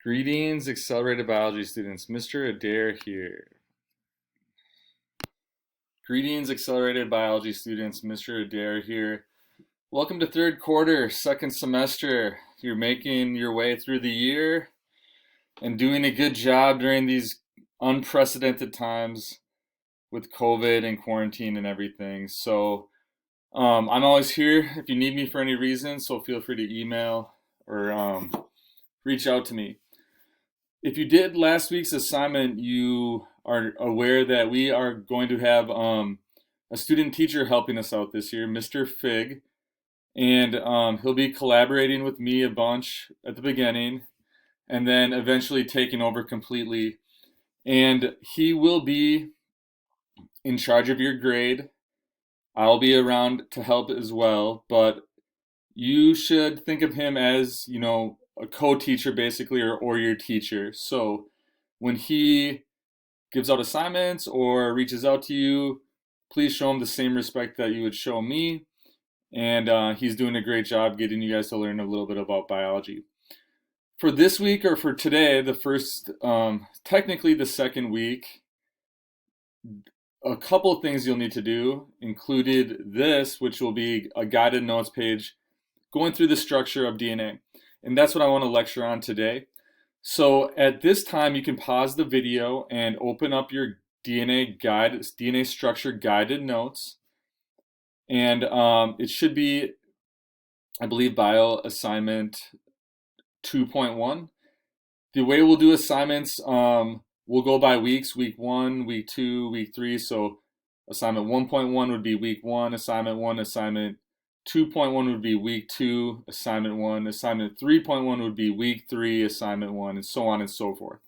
Greetings, accelerated biology students. Mr. Adair here. Greetings, accelerated biology students. Mr. Adair here. Welcome to third quarter, second semester. You're making your way through the year and doing a good job during these unprecedented times with COVID and quarantine and everything. So I'm always here if you need me for any reason, so feel free to email or reach out to me. If you did last week's assignment, you are aware that we are going to have a student teacher helping us out this year, Mr. Fig, and he'll be collaborating with me a bunch at the beginning and then eventually taking over completely. And he will be in charge of your grade. I'll be around to help as well, but you should think of him as, a co-teacher basically, or your teacher. So when he gives out assignments or reaches out to you, please show him the same respect that you would show me. And he's doing a great job getting you guys to learn a little bit about biology. For this week, or for today, the first, technically the second week, a couple of things you'll need to do included this, which will be a guided notes page going through the structure of DNA. And that's what I want to lecture on today. So at this time, you can pause the video and open up your DNA structure guided notes. And it should be, I believe, bio assignment 2.1. The way we'll do assignments, we'll go by weeks, week 1, week 2, week 3. So assignment 1.1 would be week 1, assignment 1, assignment 2.1 would be week 2, assignment 1, assignment 3.1 would be week 3, assignment 1, and so on and so forth.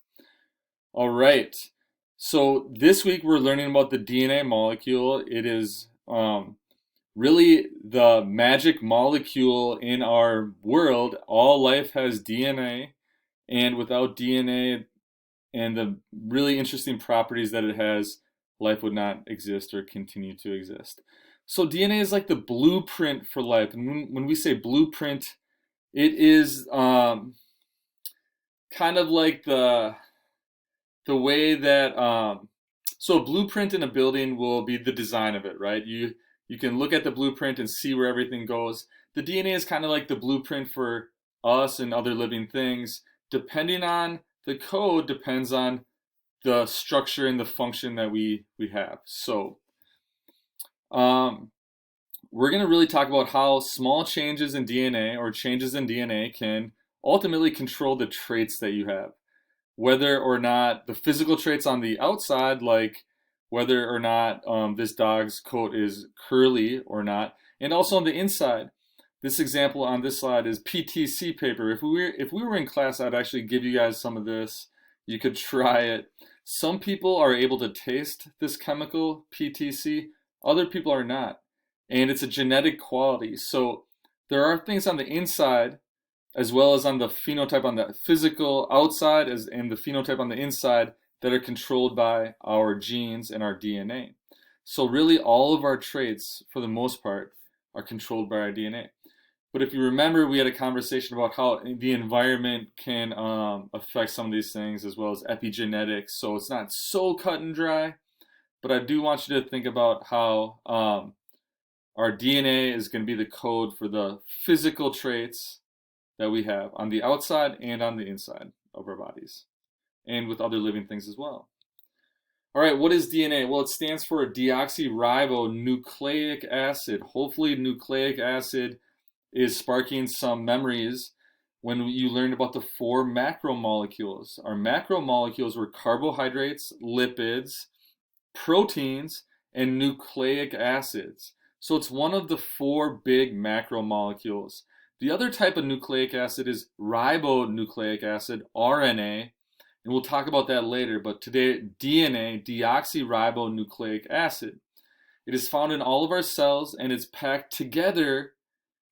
All right, so this week we're learning about the DNA molecule. It is really the magic molecule in our world. All life has DNA, and without DNA and the really interesting properties that it has, life would not exist or continue to exist. So DNA is like the blueprint for life. And when we say blueprint, it is kind of like the way that, so a blueprint in a building will be the design of it, right? You can look at the blueprint and see where everything goes. The DNA is kind of like the blueprint for us and other living things. Depending on the code, depends on the structure and the function that we have. So we're going to really talk about how small changes in DNA or changes in DNA can ultimately control the traits that you have. Whether or not the physical traits on the outside, like whether or not this dog's coat is curly or not, and also on the inside. This example on this slide is PTC paper. If we were in class, I'd actually give you guys some of this. You could try it. Some people are able to taste this chemical, PTC. Other people are not. And it's a genetic quality. So there are things on the inside as well as on the phenotype on the physical outside and the phenotype on the inside that are controlled by our genes and our DNA. So really all of our traits, for the most part, are controlled by our DNA. But if you remember, we had a conversation about how the environment can affect some of these things, as well as epigenetics. So it's not so cut and dry, but I do want you to think about how our DNA is going to be the code for the physical traits that we have on the outside and on the inside of our bodies, and with other living things as well. All right, what is DNA? Well, it stands for deoxyribonucleic acid. Hopefully, nucleic acid is sparking some memories when you learned about the 4 macromolecules. Our macromolecules were carbohydrates, lipids, proteins, and nucleic acids. So it's one of the 4 big macromolecules. The other type of nucleic acid is ribonucleic acid, RNA, and we'll talk about that later. But today, DNA, deoxyribonucleic acid. It is found in all of our cells, and it's packed together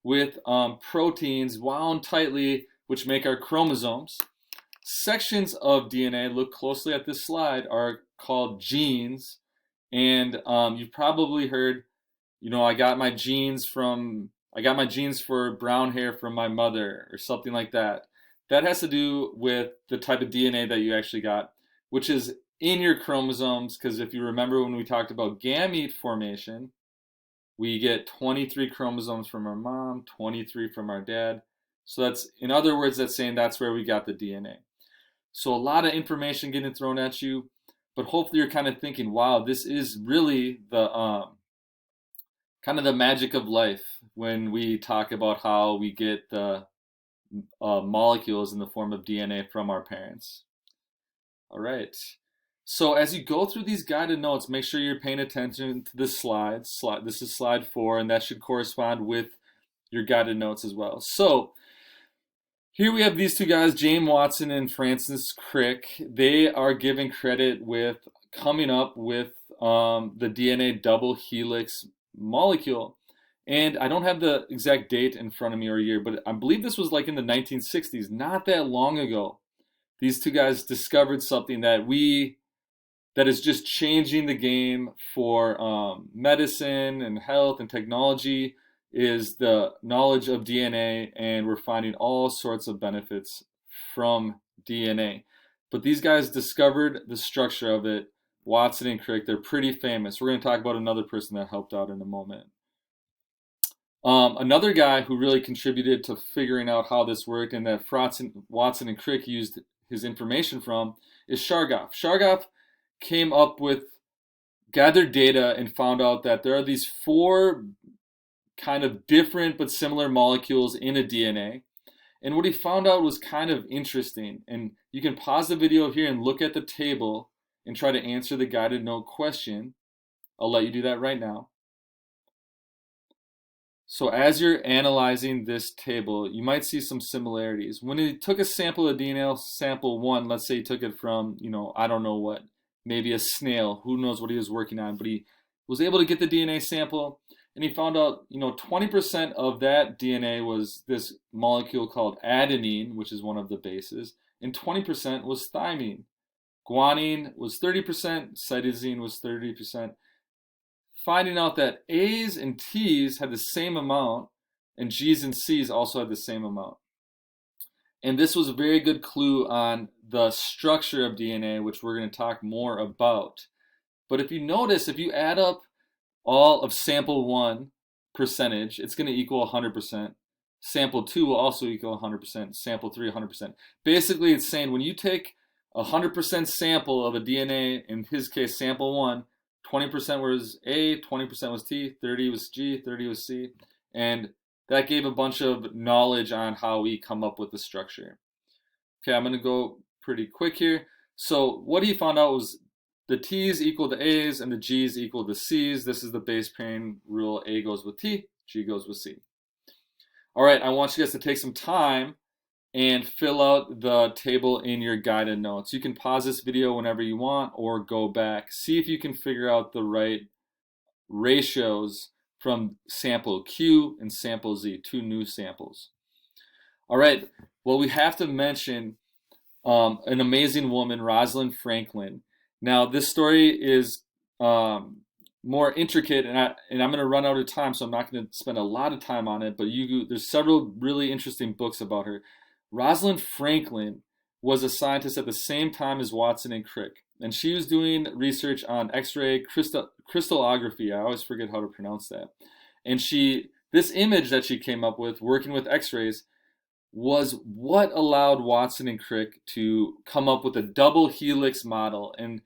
with proteins wound tightly, which make our chromosomes. Sections of DNA, look closely at this slide, are called genes. And you've probably heard, I got my genes for brown hair from my mother or something like that. That has to do with the type of DNA that you actually got, which is in your chromosomes. Because if you remember when we talked about gamete formation, we get 23 chromosomes from our mom, 23 from our dad. So that's, in other words, that's saying that's where we got the DNA. So a lot of information getting thrown at you, but hopefully you're kind of thinking, wow, this is really the kind of the magic of life when we talk about how we get the molecules in the form of DNA from our parents. All right. So as you go through these guided notes, make sure you're paying attention to the slides. This is slide 4, and that should correspond with your guided notes as well. So here we have these two guys, James Watson and Francis Crick. They are given credit with coming up with the DNA double helix molecule. And I don't have the exact date in front of me or year, but I believe this was like in the 1960s, not that long ago. These two guys discovered something that is just changing the game for medicine and health and technology, is the knowledge of DNA, and we're finding all sorts of benefits from DNA. But these guys discovered the structure of it, Watson and Crick. They're pretty famous. We're going to talk about another person that helped out in a moment. Another guy who really contributed to figuring out how this worked and that Watson and Crick used his information from is Chargaff. Chargaff came up with, gathered data and found out that there are these 4 kind of different but similar molecules in a DNA. And what he found out was kind of interesting. And you can pause the video here and look at the table and try to answer the guided note question. I'll let you do that right now. So as you're analyzing this table, you might see some similarities. When he took a sample of DNA, sample 1, let's say he took it from, I don't know what, maybe a snail, who knows what he was working on, but he was able to get the DNA sample, and he found out, 20% of that DNA was this molecule called adenine, which is one of the bases, and 20% was thymine. Guanine was 30%, cytosine was 30%. Finding out that A's and T's had the same amount, and G's and C's also had the same amount. And this was a very good clue on the structure of DNA, which we're going to talk more about. But if you notice, if you add up all of sample 1 percentage, it's going to equal 100%. Sample 2 will also equal 100%. Sample 3, 100%. Basically, it's saying when you take a 100% sample of a DNA, in his case, sample 1, 20% was A, 20% was T, 30 was G, 30 was C, and that gave a bunch of knowledge on how we come up with the structure. Okay, I'm going to go pretty quick here. So what he found out was the T's equal to A's and the G's equal to C's. This is the base pairing rule. A goes with T, G goes with C. All right, I want you guys to take some time and fill out the table in your guided notes. You can pause this video whenever you want or go back. See if you can figure out the right ratios from sample Q and sample Z, 2 new samples. All right, well, we have to mention an amazing woman, Rosalind Franklin. Now, this story is more intricate, and I'm going to run out of time, so I'm not going to spend a lot of time on it, but there's several really interesting books about her. Rosalind Franklin was a scientist at the same time as Watson and Crick, and she was doing research on X-ray crystallography. I always forget how to pronounce that. And this image that she came up with, working with X-rays, was what allowed Watson and Crick to come up with a double helix model. And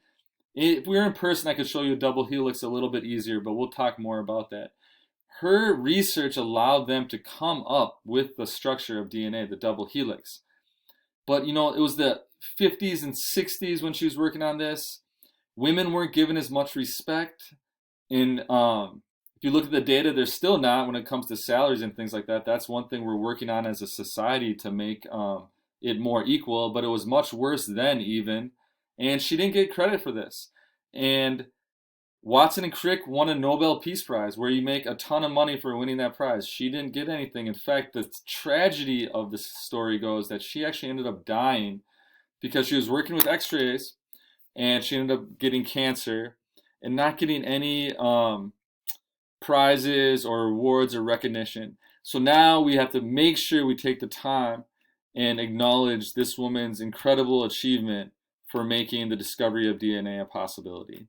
if we were in person, I could show you a double helix a little bit easier, but we'll talk more about that. Her research allowed them to come up with the structure of DNA, the double helix. But it was the 50s and 60s when she was working on this. Women weren't given as much respect. And if you look at the data, they're still not when it comes to salaries and things like that. That's one thing we're working on as a society to make it more equal. But it was much worse then even. And she didn't get credit for this. And Watson and Crick won a Nobel Peace Prize where you make a ton of money for winning that prize. She didn't get anything. In fact, the tragedy of this story goes that she actually ended up dying because she was working with X-rays and she ended up getting cancer and not getting any prizes or awards or recognition. So now we have to make sure we take the time and acknowledge this woman's incredible achievement for making the discovery of DNA a possibility.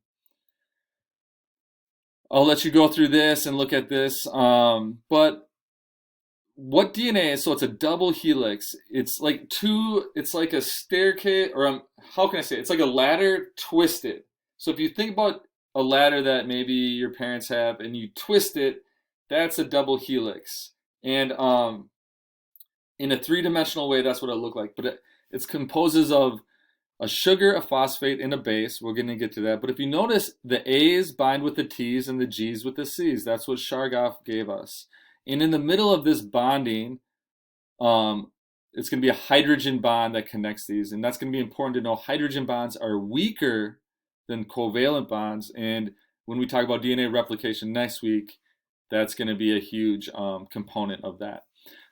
I'll let you go through this and look at this, but what DNA is, so it's a double helix. It's like it's like a staircase, or how can I say it? It's like a ladder twisted. So if you think about a ladder that maybe your parents have and you twist it, that's a double helix. And in a three-dimensional way, that's what it looked like. But it's composes of a sugar, a phosphate, and a base. We're going to get to that. But if you notice, the A's bind with the T's and the G's with the C's. That's what Chargaff gave us. And in the middle of this bonding, it's going to be a hydrogen bond that connects these. And that's going to be important to know. Hydrogen bonds are weaker than covalent bonds. And when we talk about DNA replication next week, that's going to be a huge component of that.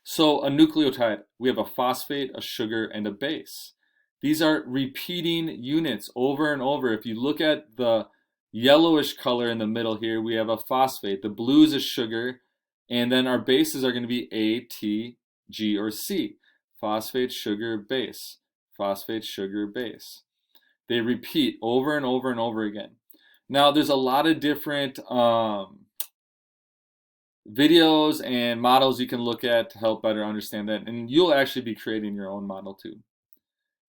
So a nucleotide, we have a phosphate, a sugar, and a base. These are repeating units over and over. If you look at the yellowish color in the middle here, we have a phosphate. The blue is a sugar, and then our bases are going to be A, T, G, or C. Phosphate, sugar, base. Phosphate, sugar, base. They repeat over and over and over again. Now, there's a lot of different videos and models you can look at to help better understand that, and you'll actually be creating your own model too.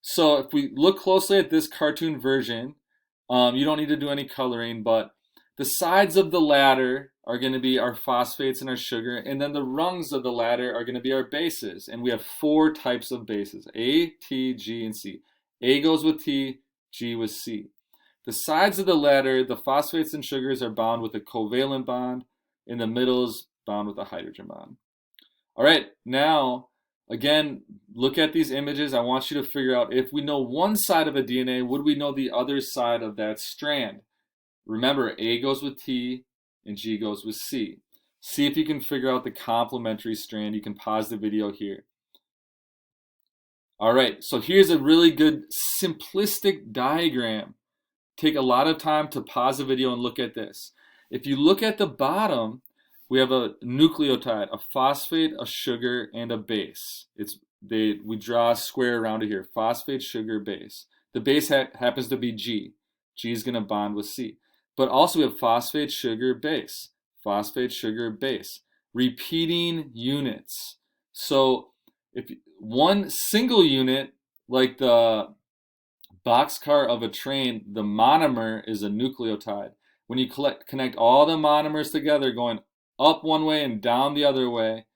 So if we look closely at this cartoon version, you don't need to do any coloring, but the sides of the ladder are going to be our phosphates and our sugar, and then the rungs of the ladder are going to be our bases. And we have 4 types of bases: A, T, G, and C. A goes with T, G with C. The sides of the ladder, the phosphates and sugars are bound with a covalent bond, in the middle is bound with a hydrogen bond. All right, now, again, look at these images. I want you to figure out, if we know one side of a DNA, would we know the other side of that strand? Remember, A goes with T and G goes with C. See if you can figure out the complementary strand. You can pause the video here. All right, so here's a really good simplistic diagram. Take a lot of time to pause the video and look at this. If you look at the bottom, we have a nucleotide, a phosphate, a sugar, and a base. We draw a square around it here: phosphate, sugar, base. The base happens to be G. G is going to bond with C. But also we have phosphate, sugar, base. Phosphate, sugar, base. Repeating units. So if one single unit, like the boxcar of a train, the monomer is a nucleotide. When you connect all the monomers together, going up one way and down the other way,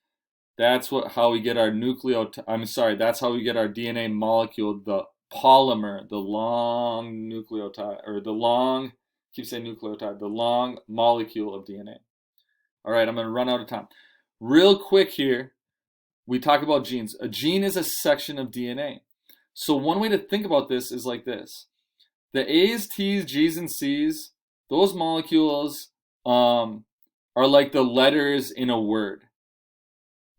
that's how we get our that's how we get our DNA molecule, the polymer, the long nucleotide, or the long molecule of DNA. All right, I'm going to run out of time. Real quick here, we talk about genes. A gene is a section of DNA. So one way to think about this is like this. The A's, T's, G's, and C's, those molecules are like the letters in a word.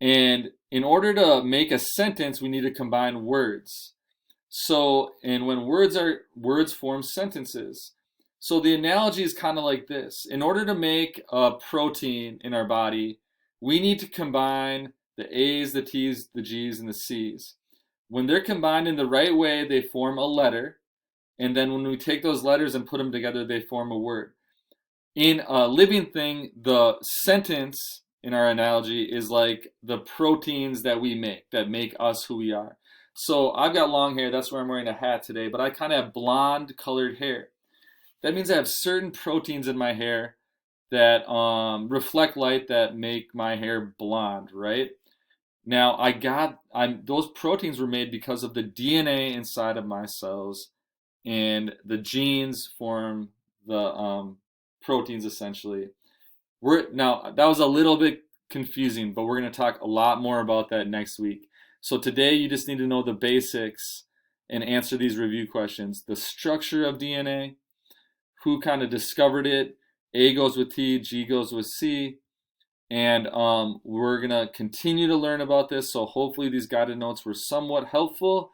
And in order to make a sentence, we need to combine words. So, and when words form sentences. So the analogy is kind of like this. In order to make a protein in our body, we need to combine the A's, the T's, the G's, and the C's. When they're combined in the right way, they form a letter. And then when we take those letters and put them together, they form a word. In a living thing, the sentence in our analogy is like the proteins that we make, that make us who we are. So I've got long hair, that's why I'm wearing a hat today, but I kind of have blonde colored hair. That means I have certain proteins in my hair that reflect light that make my hair blonde, right? Now, those proteins were made because of the DNA inside of my cells, and the genes form the proteins essentially. Now, that was a little bit confusing, but we're going to talk a lot more about that next week. So today you just need to know the basics and answer these review questions. The structure of DNA, who kind of discovered it, A goes with T, G goes with C, and we're going to continue to learn about this, so hopefully these guided notes were somewhat helpful,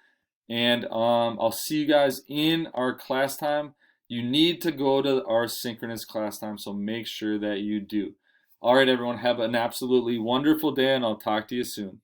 and I'll see you guys in our class time. You need to go to our synchronous class time, so make sure that you do. All right, everyone, have an absolutely wonderful day, and I'll talk to you soon.